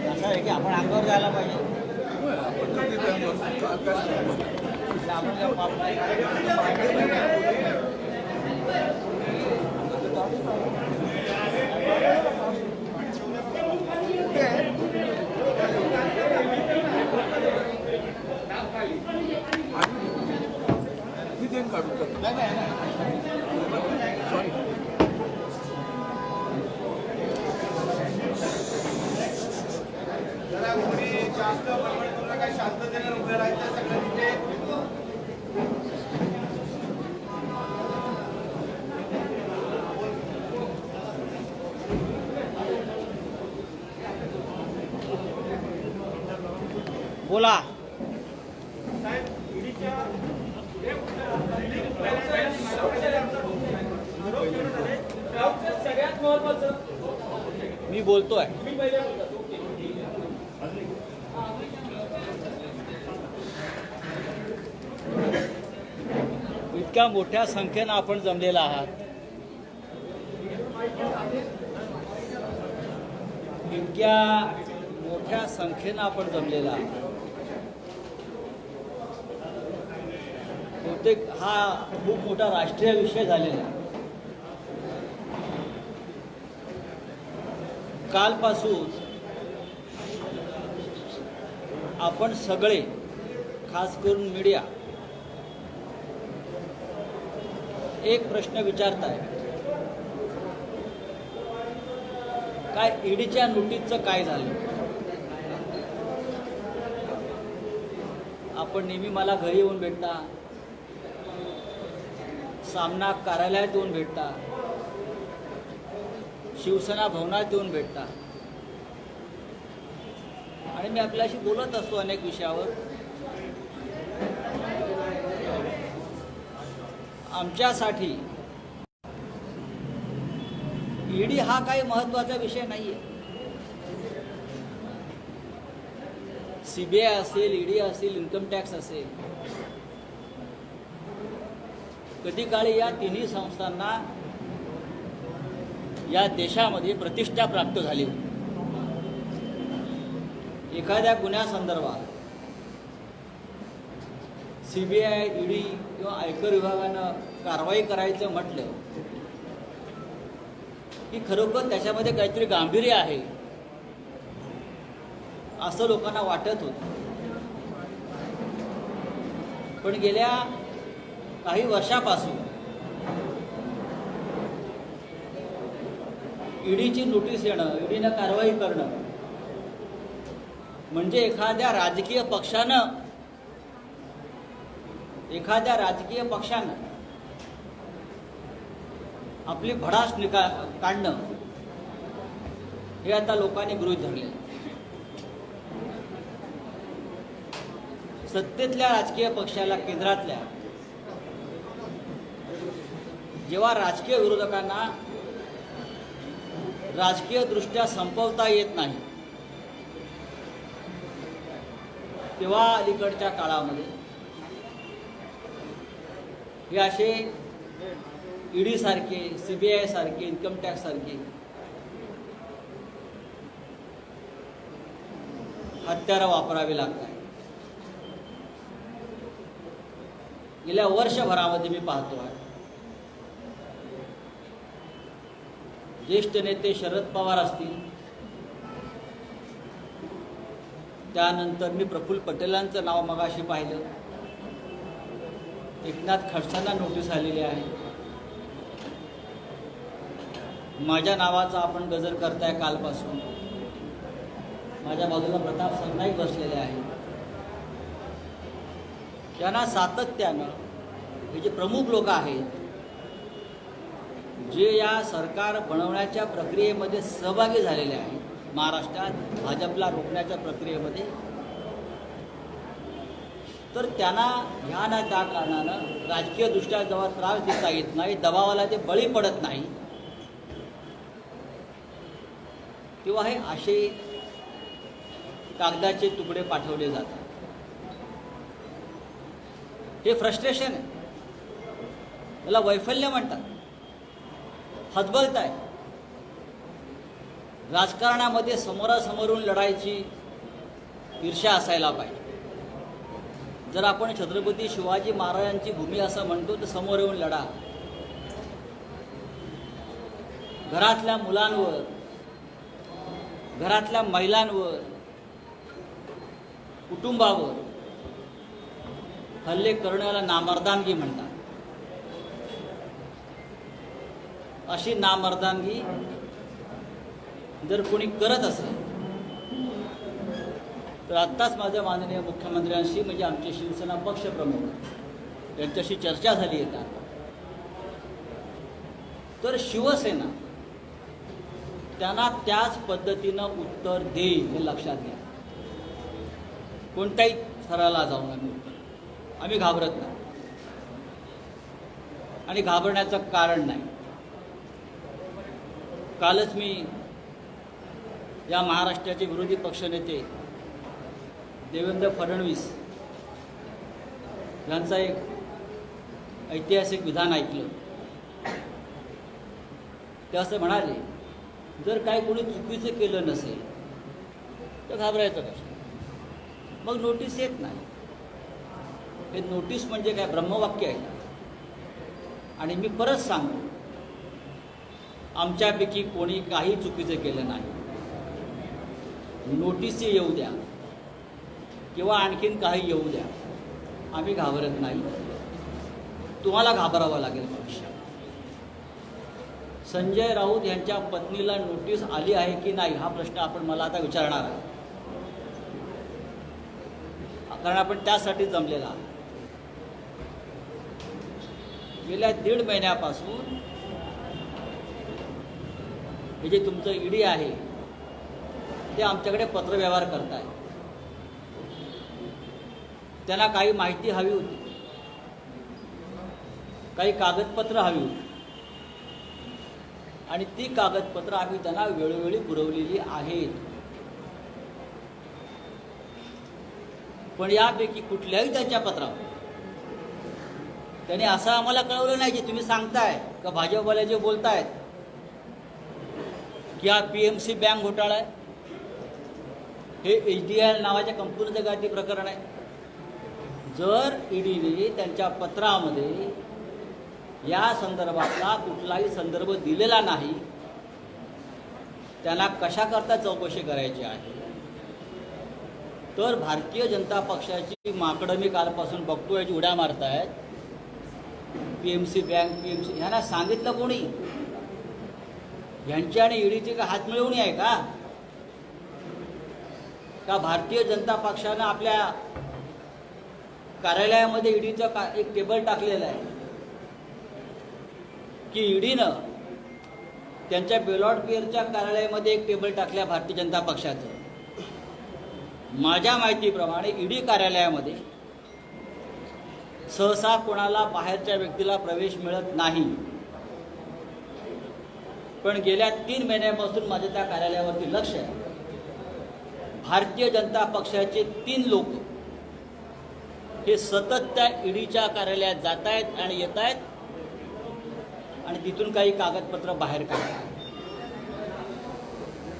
असं आहे की आपण अंगावर जायला पाहिजे. सॉरी जास्त बडबड करू नका, शांततेने उभे राहायचं सगळं तिथे. बोला. सगळ्यात महत्वाचं मी बोलतोय. इतक्या मोठ्या संख्येनं आपण जमलेला आहात. इतक्या मोठ्या संख्येनं आपण जमलेला आहात. बहुतेक हा खूप मोठा राष्ट्रीय विषय झालेला आहे. कालपासून आपण सगळे, खास करून मीडिया, एक प्रश्न विचारताय, काय ईडीच्या नोटीसचं काय झालं? आपण नेहमी मला घरी येऊन भेटता, सामना कार्यालयात येऊन भेटता, शिवसेना भवनात येऊन भेटता आणि मी आपल्याशी बोलत असतो अनेक विषयावर. आमच्यासाठी ईडी हा काही महत्त्वाचा विषय नाही आहे. सीबीआय असेल, ईडी असेल, इन्कम टॅक्स असेल, कधी काळी या तिन्ही संस्थांना या देशामध्ये प्रतिष्ठा प्राप्त झाली. एखाद्या गुन्ह्यासंदर्भात सीबीआय, ईडी किंवा आयकर विभागानं कारवाई करायचं म्हटलं की खरोखर त्याच्यामध्ये काहीतरी गांभीर्य आहे असं लोकांना वाटत होतं. पण गेल्या काही वर्षापासून ईडीची नोटीस येणं, ईडीनं कारवाई करणं म्हणजे एखाद्या राजकीय पक्षानं आपली भडास काढणं हे आता लोकांनी गृहीत धरले. सत्तेतल्या राजकीय पक्षाला, केंद्रातल्या, जेव्हा राजकीय विरोधकांना राजकीय दृष्ट्या संपवता येत नाही, तेव्हा अलीकडच्या काळामध्ये हे असे ईडी सारखे, सीबीआय सारखे, इन्कम टॅक्स सारखे हत्यारं वापरावी लागतात. गेल्या वर्षभरामध्ये मी पाहतो आहे, ज्येष्ठ नेते शरद पवार असतील, त्यानंतर मी प्रफुल्ल पटेलांचं नाव मगाशी पाहिलं, एकनाथ खडसेंना नोटीस आलेली आहे, माझ्या नावाचा आपण गजर करताय कालपासून, माझ्या बाजूला प्रताप सरनाईक बसलेले आहे. त्यांना सातत्यानं हे जे प्रमुख लोक आहेत, जे या सरकार बनवण्याच्या प्रक्रियेमध्ये सहभागी झालेले आहेत, महाराष्ट्रात भाजपला रोखण्याच्या प्रक्रियेमध्ये, तर त्यांना ह्या ना त्या कारणानं राजकीयदृष्ट्या जेव्हा त्रास देता येत नाही, दबावाला ते बळी पडत नाही, तेव्हा हे असे कागदाचे तुकडे पाठवले जातात. हे फ्रस्ट्रेशन आहे, त्याला वैफल्य म्हणतात. हतबलत आहे. राजकारणामध्ये समोरासमोरून लढायची ईर्ष्या असायला पाहिजे. जर आपण छत्रपती शिवाजी महाराजांची भूमी असं म्हणतो तर समोर येऊन लढा. घरातल्या मुलांवर, घरातल्या महिलांवर, कुटुंबावर हल्ले करण्याला नामर्दानगी म्हणतात. अशी नामर्दानगी जर कोणी करत असेल तर आत्ताच माझ्या माननीय मुख्यमंत्र्यांशी म्हणजे आमचे शिवसेना पक्षप्रमुख यांच्याशी चर्चा झाली आहे. तर शिवसेना त्यांना त्याच पद्धतीनं उत्तर देईल हे लक्षात घ्या. कोणत्याही थराला जाऊन आम्ही घाबरत नाही आणि घाबरण्याचं कारण नाही. कालच मी या महाराष्ट्राचे विरोधी पक्षनेते देवेंद्र फडणवीस यांचं एक ऐतिहासिक विधान ऐकलं. ते असं म्हणाले, जर काय कोणी चुकीचं केलं नसेल तर घाबरायचं कसं, मग नोटीस येत नाही. हे नोटीस म्हणजे काय ब्रह्मवाक्य आहे. आणि मी परत सांगतो, आमच्यापैकी कोणी काही चुकीचं केलं नाही. नोटीस येऊ द्या किंवा आणखीन काही येऊ द्या, आम्ही घाबरत नाही. तुम्हाला घाबरावं लागेल भविष्यात. संजय राऊत यांच्या पत्नीला नोटीस आली आहे की नाही हा प्रश्न आपण मला आता विचारणार आहे, कारण आपण त्यासाठी जमलेला आहोत. गेल्या 1.5 महिन्यापासून हे जे तुमचं ईडी आहे ते आमच्याकडे पत्रव्यवहार करताय. त्यांना काही माहिती हवी होती, काही कागदपत्र हवी होती आणि ती कागदपत्र आम्ही त्यांना वेळोवेळी पुरवलेली आहेत. पण यापैकी कुठल्याही त्यांच्या पत्रावर त्यांनी असं आम्हाला कळवलं नाही की तुम्ही सांगताय का भाजपवाले जे बोलतायत की हा PMC बँक घोटाळा आहे, हे HDL नावाच्या कंपनीचं काय ते प्रकरण आहे. जर ईडीने त्यांच्या पत्रामध्ये या संदर्भातला कुठलाही संदर्भ दिलेला नाही, त्यांना कशाकरता चौकशी करायची आहे. तर भारतीय जनता पक्षाची माकडं मी कालपासून बघतोय जी उड्या मारतायत. PMC बँक, PMC ह्यांना सांगितलं कोणी? ह्यांची आणि ईडीची का हात मिळवणी आहे का? भारतीय जनता पक्षानं आपल्या कार्यालयामध्ये ईडीचं एक टेबल टाकलेलं आहे की ईडीनं त्यांच्या बेलॉट पिअरच्या कार्यालयामध्ये एक टेबल टाकल्या भारतीय जनता पक्षाचं. माझ्या माहितीप्रमाणे ईडी कार्यालयामध्ये सहसा कोणाला बाहेरच्या व्यक्तीला प्रवेश मिळत नाही. पण गेल्या 3 महिन्यापासून माझ्या त्या कार्यालयावरती लक्ष आहे. भारतीय जनता पक्षाचे 3 लोक हे सतत त्या ईडीच्या कार्यालयात जात आहेत आणि येत आहेत आणि तिथून काही कागदपत्र बाहेर काढतात.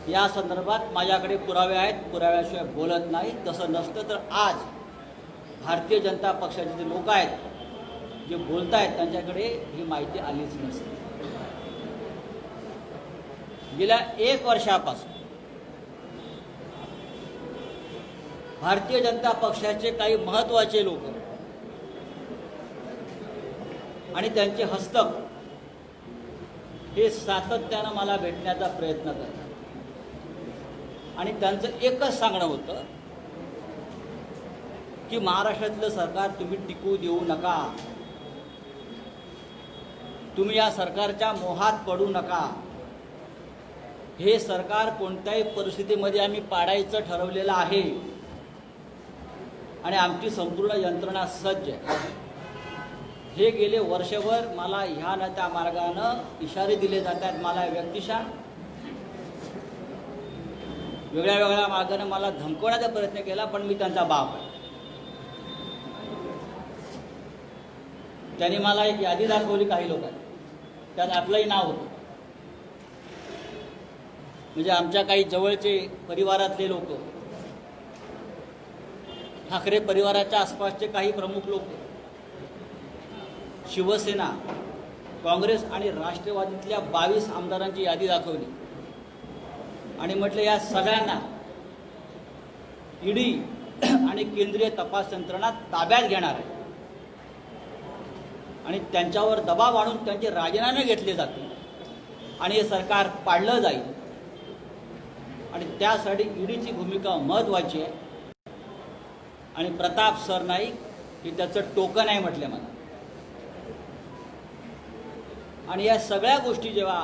या संदर्भात माझ्याकडे पुरावे आहेत, पुराव्याशिवाय बोलत नाही. तसं नसतं तर आज भारतीय जनता पक्षाचे जे लोक आहेत जे बोलत आहेत त्यांच्याकडे ही माहिती आलीच नसते. गेल्या 1 वर्षापासून भारतीय जनता पक्षाचे काही महत्त्वाचे लोक आणि त्यांचे हस्तक हे सातत्यानं मला भेटण्याचा प्रयत्न करतात आणि त्यांचं एकच सांगणं होतं की महाराष्ट्रातलं सरकार तुम्ही टिकू देऊ नका, तुम्ही या सरकारच्या मोहात पडू नका. हे सरकार कोणत्याही परिस्थितीमध्ये आम्ही पाडायचं ठरवलेलं आहे आणि आमची संपूर्ण यंत्रणा सज्ज आहे. हे गेले वर्षभर मला ह्या न त्या मार्गानं इशारे दिले जातात. मला व्यक्तिशः वेगळ्या वेगळ्या मार्गाने मला धमकवण्याचा प्रयत्न केला, पण मी त्यांचा बाप आहे. त्यांनी मला एक यादी दाखवली काही लोकांनी, त्यात आपलंही नाव होतं. म्हणजे आमच्या काही जवळचे परिवारातले लोक, ठाकरे परिवाराच्या आसपासचे काही प्रमुख लोक, शिवसेना, काँग्रेस आणि राष्ट्रवादीतल्या 22 आमदारांची यादी दाखवली आणि म्हटलं या सगळ्यांना ईडी आणि केंद्रीय तपास यंत्रणा ताब्यात घेणार आहे आणि त्यांच्यावर दबाव आणून त्यांचे राजीनामे घेतले जातील आणि हे सरकार पाडलं जाईल आणि त्यासाठी ईडीची भूमिका महत्त्वाची आहे आणि प्रताप सरनाईक हे त्याचं टोकन आहे म्हटलं मला. आणि या सगळ्या गोष्टी जेव्हा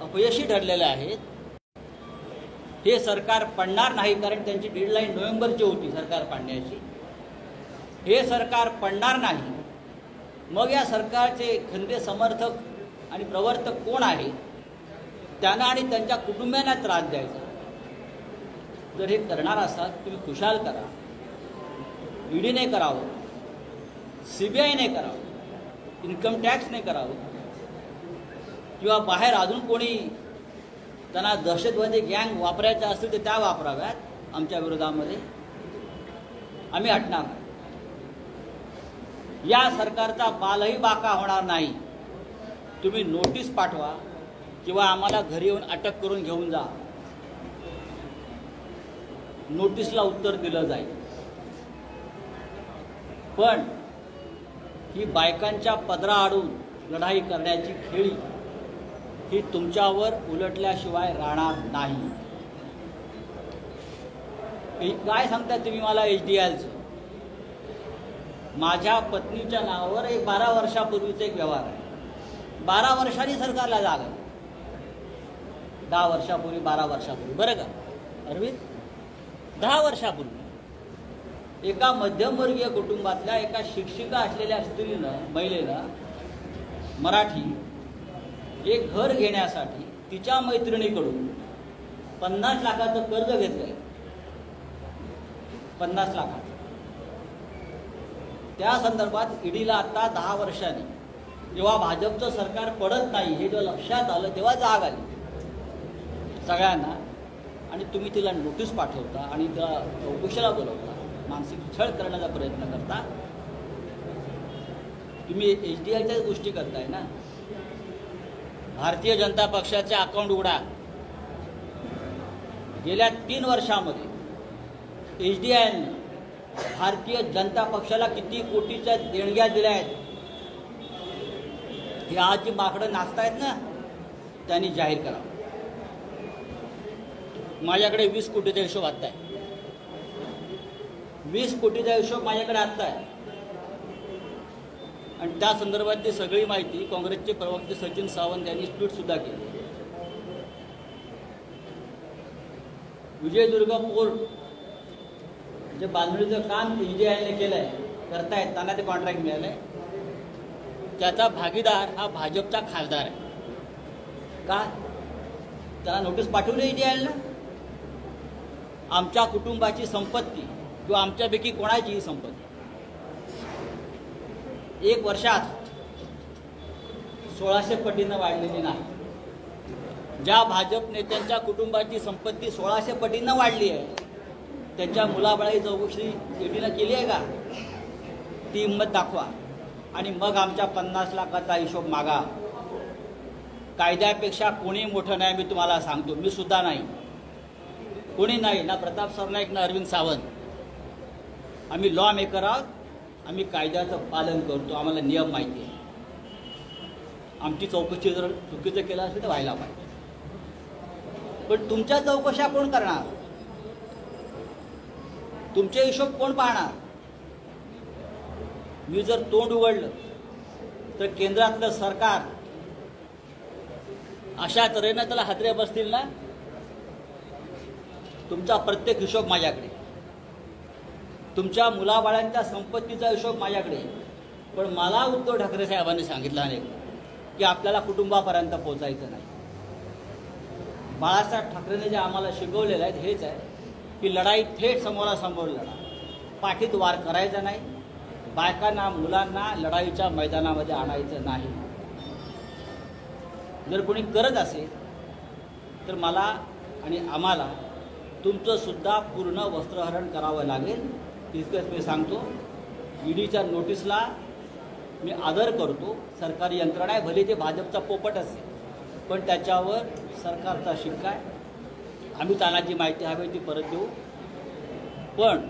अपयशी ठरलेल्या आहेत, हे सरकार पडणार नाही, कारण त्यांची डेडलाईन नोव्हेंबरची होती सरकार पाडण्याची. हे सरकार पडणार नाही. मग या सरकारचे खंदे समर्थक आणि प्रवर्तक कोण आहे, त्यांना आणि त्यांच्या कुटुंबियांना त्रास द्यायचा. जर हे करणार असाल तुम्ही खुशाल करा. ईडीने करावं, CBIने करावं, इन्कम टॅक्सने करावं, किंवा बाहेर अजून कोणी त्यांना दहशतवादी गँग वापरायच्या असतील तर त्या वापराव्यात आमच्या विरोधामध्ये. आम्ही हटणार नाही. या सरकारचा बालही बाका होणार नाही. तुम्ही नोटीस पाठवा किंवा आम्हाला घरी येऊन अटक करून घेऊन जा, नोटीसला उत्तर दिलं जाईल. पण ही बायकांच्या पदराआडून लढाई करण्याची खेळी ही तुमच्यावर उलटल्याशिवाय राहणार नाही. काय सांगता तुम्ही मला HDLचं? माझ्या पत्नीच्या नावावर एक 12 वर्षापूर्वीचा एक व्यवहार आहे. 12 वर्षांनी सरकारला जाग आहे. 10 वर्षापूर्वी, 12 वर्षापूर्वी, बरं का अरविंद, 10 वर्षापूर्वी एका मध्यमवर्गीय कुटुंबातल्या एका शिक्षिका असलेल्या स्त्रीनं, महिलेनं, मराठी, एक घर घेण्यासाठी तिच्या मैत्रिणीकडून 50 लाखाचं कर्ज घेतलंय. 50 लाखाचं. त्या संदर्भात ईडीला आता 10 वर्षांनी, जेव्हा भाजपचं सरकार पडत नाही हे जेव्हा लक्षात आलं, तेव्हा जाग आली सगळ्यांना. आणि तुम्ही तिला नोटीस पाठवता आणि तिला चौकशीला बोलवता, मानसिक छळ करण्याचा प्रयत्न करता. तुम्ही HDLच्याच गोष्टी करताय ना. भारतीय जनता पक्षाचे अकाउंट उघडा. गेल्या 3 वर्षामध्ये HDLने भारतीय जनता पक्षाला किती कोटीच्या देणग्या दिल्या आहेत हे आज जी माकडं नाचतायत ना, त्यांनी जाहीर करावं. माझ्याकडे 20 कोटीचा हिशोब आत्ता आहे. 20 कोटीचा हिशोब माझ्याकडे आत्ता आहे. आणि त्या संदर्भातली सगळी माहिती काँग्रेसचे प्रवक्ते सचिन सावंत यांनी ट्विटसुद्धा केली. विजयदुर्ग पोर्ट जे बांधणीचं काम HDLने केलं आहे, करतायत, त्यांना ते कॉन्ट्रॅक्ट मिळालं आहे. त्याचा भागीदार हा भाजपचा खासदार आहे. का? त्याला नोटीस पाठवली HDLनं. आमच्या कुटुंबाची संपत्ती किंवा आमच्यापैकी कोणाचीही संपत्ती 1 वर्षात 1600 पटीनं वाढलेली नाही. ज्या भाजप नेत्यांच्या कुटुंबाची संपत्ती 1600 पटीनं वाढली आहे, त्यांच्या मुलाबाळाची चौकशी ईडीनं केली आहे का? ती हिंमत दाखवा आणि मग आमच्या 50 लाखाचा हिशोब मागा. कायद्यापेक्षा कोणी मोठं नाही, मी तुम्हाला सांगतो. मी सुद्धा नाही, कोणी नाही, ना प्रताप सरनाईक ना अरविंद सावंत. आम्ही लॉ मेकर आहोत. आम्ही कायद्याचं पालन करतो. आम्हाला नियम माहिती आहे. आमची चौकशी जर चुकीचं केलं असेल तर व्हायला पाहिजे. पण तुमच्या चौकशा कोण करणार? तुमचे हिशोब कोण पाहणार? मी जर तोंड उघडलं तर केंद्रातलं सरकार अशा तऱ्हेनं त्याला हादरे बसतील ना. तुमचा प्रत्येक हिशोब माझ्याकडे, तुमच्या मुलाबाळांच्या संपत्तीचा हिशोब माझ्याकडे. पण मला उद्धव ठाकरे साहेबांनी सांगितलं अनेक की आपल्याला कुटुंबापर्यंत पोहोचायचं नाही. बाळासाहेब ठाकरेंनी जे आम्हाला शिकवलेलं आहे हेच आहे की लढाई थेट समोरासमोर लढा. पाठीत वार करायचा नाही. बायकांना, मुलांना लढाईच्या मैदानामध्ये आणायचं नाही. जर कोणी करत असेल तर मला आणि आम्हाला तुमचंसुद्धा पूर्ण वस्त्रहरण करावं लागेल. इतकंच मी सांगतो. ईडीच्या नोटीसला मी आदर करतो. सरकारी यंत्रणा आहे, भले ते भाजपचा पोपट असेल, पण त्याच्यावर सरकारचा शिक्का आहे. आम्ही त्यांना जी माहिती हवी ती परत देऊ. पण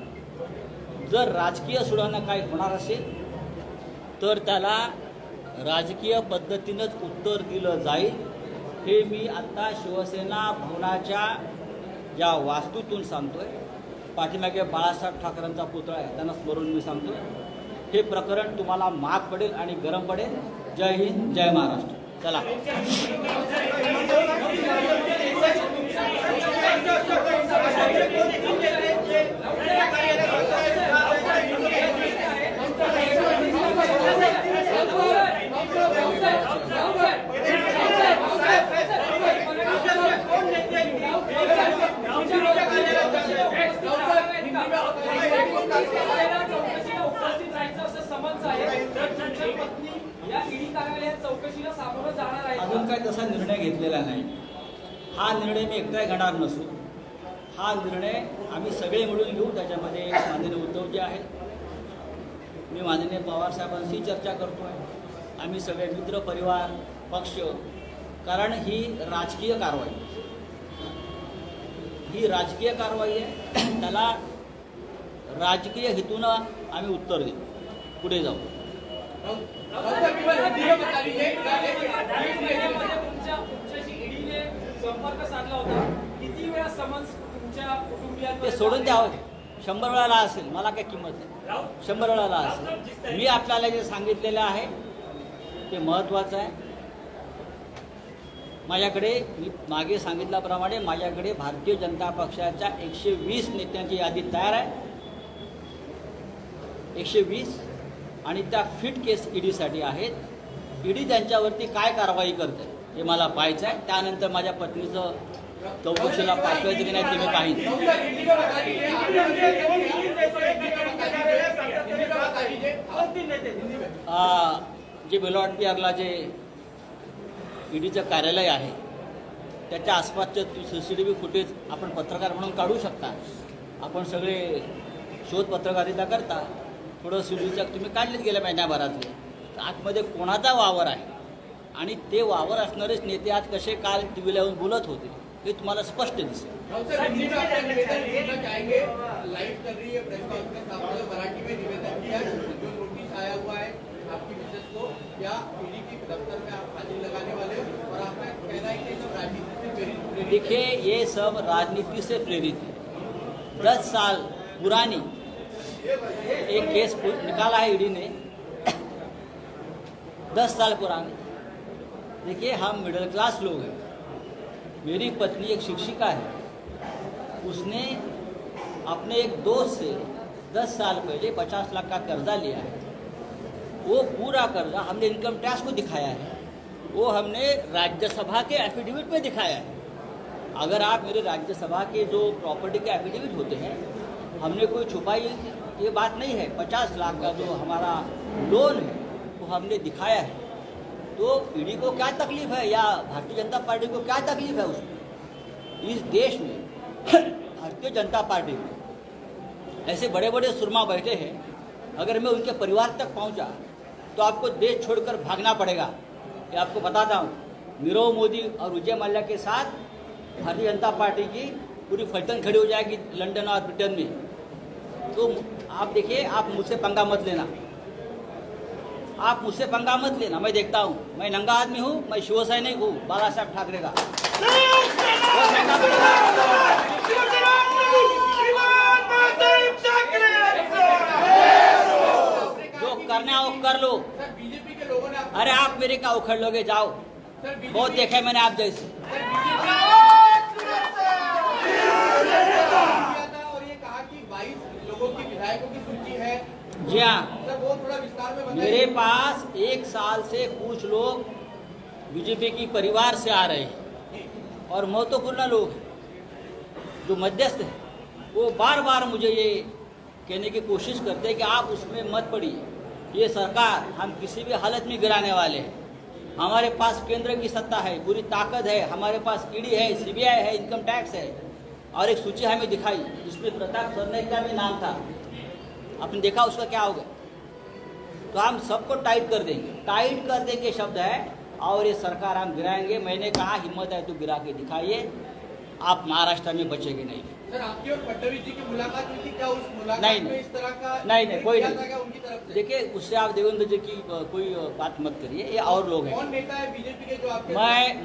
जर राजकीय सुधारणा काय होणार असेल तर त्याला राजकीय पद्धतीनंच उत्तर दिलं जाईल. हे मी आत्ता शिवसेना भवनाच्या ज्या वास्तूतून सांगतोय. पाठीमागे बाळासाहेब ठाकरेंचा पुतळा आहे, त्यांना स्मरून मी सांगतोय. हे प्रकरण तुम्हाला महाग पडेल आणि गरम पडेल. जय हिंद, जय महाराष्ट्र. चला. अजून काही तसा निर्णय घेतलेला नाही. हा निर्णय मी एकटा घेणार नसू. हा निर्णय आम्ही सगळे मिळून घेऊ. त्याच्यामध्ये माननीय उद्धवजी आहेत, मी माननीय पवारसाहेबांशी चर्चा करतो आहे, आम्ही सगळे मित्र परिवार पक्ष. कारण ही राजकीय कारवाई आहे. त्याला राजकीय हेतूनं आम्ही उत्तर देऊ. पुढे जाऊ. ते सोडून द्यावं. 100 वेळाला असेल, मला काय किंमत नाही. 100 वेळाला असेल. मी आपल्याला जे सांगितलेलं आहे ते महत्त्वाचं आहे. माझ्याकडे मी मागे सांगितल्याप्रमाणे माझ्याकडे भारतीय जनता पक्षाच्या 120 नेत्यांची यादी तयार आहे. 120 आणि त्या फिट केस ईडीसाठी आहेत. ईडी त्यांच्यावरती काय कारवाई करते हे मला पाहायचं आहे. त्यानंतर माझ्या पत्नीचं चौकशीला पाठवायचं की नाही ते मी पाहिजे. जे बेलवाड पिआरला जे ईडीचं कार्यालय आहे त्याच्या आसपासचं CCTV फुटेज आपण पत्रकार म्हणून काढू शकता. आपण सगळे शोध पत्रकारिता करता. थोडं CCTVच्या तुम्ही काढलेत गेल्या महिन्याभरातले. आतमध्ये कोणाचा वावर आहे आणि ते वावर असणारेच नेते आज कसे काल TV ला येऊन बोलत होते हे तुम्हाला स्पष्ट दिसेल. देखिए, ये सब राजनीति से प्रेरित है. 10 साल पुरानी एक केस निकाला है ईडी ने, 10 साल पुराने. देखिए, हम मिडिल क्लास लोग हैं. मेरी पत्नी एक शिक्षिका है. उसने अपने एक दोस्त से 10 साल पहले 50 लाख का कर्जा लिया है. वो पूरा कर्जा हमने इनकम टैक्स को दिखाया है. वो हमने राज्यसभा के एफिडेविट में दिखाया है. अगर आप मेरे राज्यसभा के जो प्रॉपर्टी के एफिडेविट होते हैं, हमने कोई छुपाई ये बात नहीं है. 50 लाख का जो हमारा लोन है वो हमने दिखाया है. तो ईडी को क्या तकलीफ है या भारतीय जनता पार्टी को क्या तकलीफ है उसमें? इस देश में भारतीय जनता पार्टी में ऐसे बड़े बड़े सुरमा बैठे हैं. अगर मैं उनके परिवार तक पहुंचा तो आपको देश छोड़कर भागना पड़ेगा. ये आपको बताता हूँ. नीरव मोदी और विजय मल्ल्या के साथ भारतीय जनता पार्टी की पूरी फलटन खड़ी हो जाएगी लंदन और ब्रिटेन में. तो आप देखिए, आप मुझसे पंगा मत लेना. आप मुझसे पंगा मत लेना. मैं देखता हूँ, मैं नंगा आदमी हूँ, मैं शिवसैनिक हूँ बाला साहब ठाकरे का. जो करना हो कर लो. बीजेपी के लोगों ने अरे आप मेरे क्या उखड़ लोगे? जाओ. बहुत देखे मैंने आप जैसे. और ये कहा कि 22 लोगों की विधायकों की सूची है. जी हाँ, सर वो थोड़ा विस्तार में बताइए. मेरे पास 1 साल से कुछ लोग बीजेपी की परिवार से आ रहे हैं और महत्वपूर्ण लोग हैं जो मध्यस्थ हैं. वो बार बार मुझे ये कहने की कोशिश करते हैं कि आप उसमें मत पड़िए. ये सरकार हम किसी भी हालत में गिराने वाले हैं. हमारे पास केंद्र की सत्ता है, पूरी ताकत है, हमारे पास ईडी है, सीबीआई है, इनकम टैक्स है, और एक सूची हमें दिखाई जिसमें प्रताप सरनाईक का भी नाम था। आपने देखा उसका क्या होगा? तो हम सबको टाइट कर देंगे, टाइट कर देंगे शब्द है, और ये सरकार हम गिराएंगे। मैंने कहा हिम्मत है तो गिरा के दिखाइए, आप महाराष्ट्र में बचेंगे नहीं। सर, आपकी और फडणवीस जी की मुलाकात हुई थी क्या? उस मुलाकात नहीं, में इस तरह का नहीं, कोई किया नहीं। था क्या उनकी तरफ से? देखिए, उससे आप देवेंद्र जी की कोई बात मत करिए, ये और लोग हैं। कौन नेता है बीजेपी के जो आपके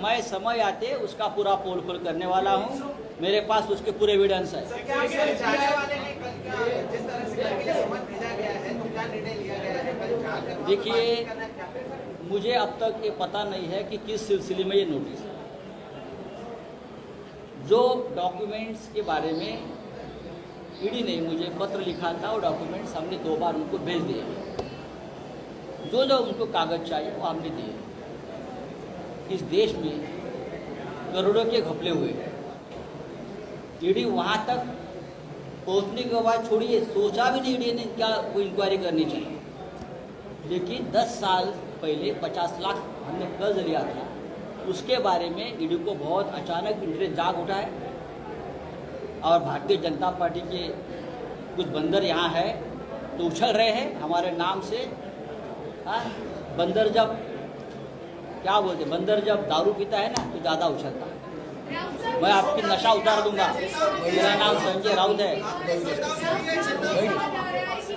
मैं समय आते उसका पूरा पोल खोल करने वाला हूँ, मेरे पास उसके पूरे एविडेंस है। क्या जाने वाले ने कल क्या जिस तरह से कल के लिए समन भेजा गया है तो क्या निर्णय लिया गया है? कल जाकर देखिए, मुझे अब तक ये पता नहीं है कि किस सिलसिले में ये नोटिस है। जो डॉक्यूमेंट्स के बारे में ईडी ने मुझे पत्र लिखा था, वो डॉक्यूमेंट्स हमने 2 बार उनको भेज दिए। जो जो उनको कागज चाहिए वो हमने दिए। इस देश में करोड़ों के घपले हुए हैं। ईडी वहाँ तक पहुँचने के बाद छोड़िए, सोचा भी नहीं ईडी ने क्या कोई इंक्वायरी करनी चाहिए। लेकिन 10 साल पहले 50 लाख हमने कर्ज लिया था, उसके बारे में ईडी को बहुत अचानक इंटरेस्ट जाग उठा है। और भारतीय जनता पार्टी के कुछ बंदर यहाँ है तो उछल रहे हैं हमारे नाम से। बंदर जब क्या बोलते, बंदर जब दारू पीता है ना तो ज़्यादा उछलता है। मैं आपकी नशा उतार दूंगा। मेरा नाम संजय राउत है।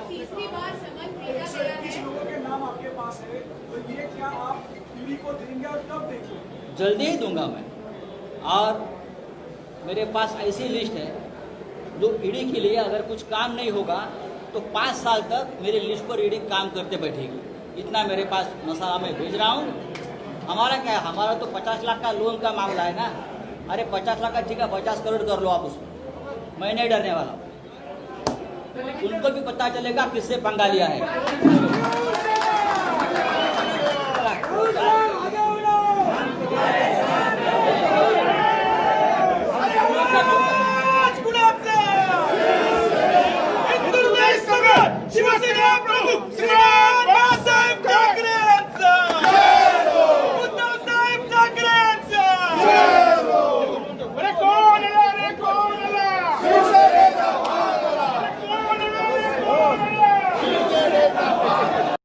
तीसरी बार समन भेजा गया है। लोगों के नाम आपके पास है, तो ये क्या आप ईडी को देंगे और कब देंगे? जल्दी ही दूंगा मैं। और मेरे पास ऐसी लिस्ट है जो ईडी के लिए अगर कुछ काम नहीं होगा तो 5 साल तक मेरी लिस्ट पर ईडी काम करते बैठेगी। इतना मेरे पास मसाला मैं भेज रहा हूँ। हमारा क्या है, हमारा तो 50 लाख का लोन का मामला है ना। अरे 50 लाख का ठीक है, 50 करोड़ कर लो आप उसमें, मैं नहीं डरने वाला। उनको भी पता चलेगा किससे पंगा लिया है।